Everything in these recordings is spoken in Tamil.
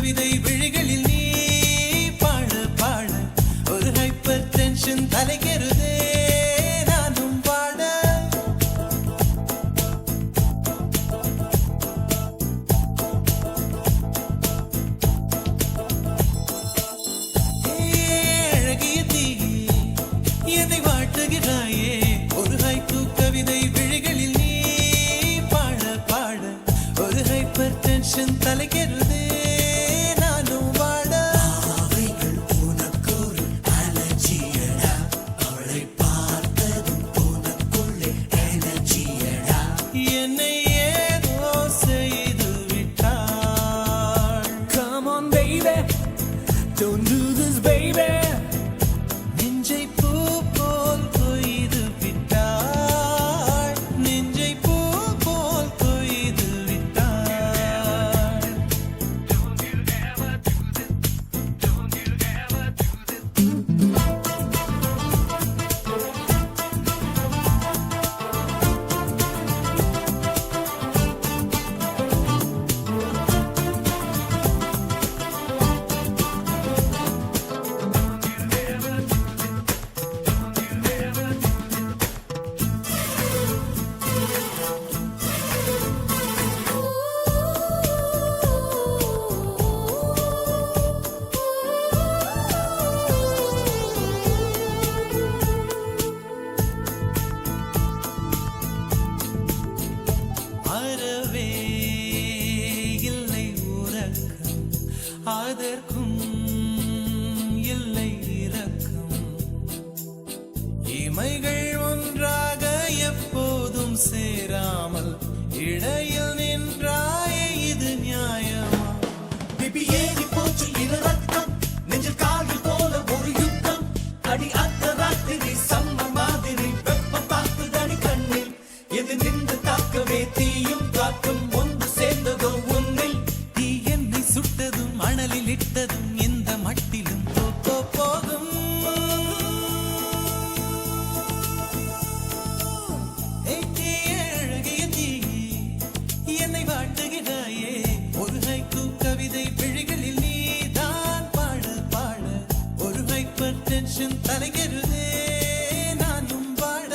கவிதை விழிகளில் நீ பாட பாட ஒரு ஹைப்பர் டென்ஷன் தலைகெறுதே நானும் பாட அழகிய தீயே என்னை வாட்டுகிறாயே ஒரு ஹைக்கூ கவிதை விழிகளில் நீ பாட பாட ஒரு ஹைப்பர் டென்ஷன் தலைகெறுதே நானும் வாட அவைகள் உனக்கொரு அலர்ஜியடா அவளை பார்த்ததும் உனக்குள்ளே எனர்ஜியடா என்னை ஏதோ செய்து விட்டாள் Come on baby don't do this baby நெஞ்சை பூ போல் கொய்து விட்டாள் நெஞ்சை பூ போல் கொய்து விட்டாள் அறவே இல்லை உறக்கம் அதற்கும் இல்லை இரக்கம் இமைகள் ஒன்றாக எப்போதும் சேராமல் இடையில் நின்றாயே இது நியாயமா பிபி ஏறி போச்சு இது ரத்தம் நெஞ்சில் காகில் போல ஒரு யுத்தம் அடி அந்த ராத்திரி சம்ம மாதிரி வெப்பம் தாக்குதடி கண்ணில் எது நின்று தாக்கவே தீயும் காற்றும் ஒன்று சேர்ந்ததோ உன்னில் தீ என்னை சுட்டதும் மணலில் இட்டதும் இந்த மட்டிலும் போகும் அழகிய தீயே என்னை வாட்டுகிறாயே ஒரு ஹைக்கூ கவிதை விழிகளில் நீதான் பாட பாட ஒரு ஹைப்பர் டென்ஷன் தலைகெறுதே நானும் பாட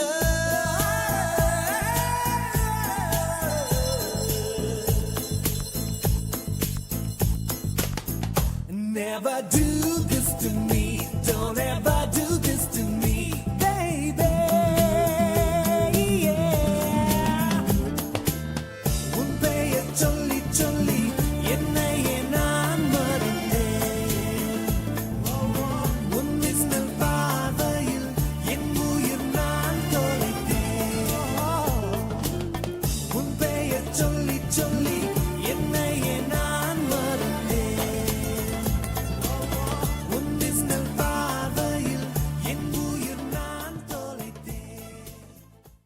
Never do this to me don't ever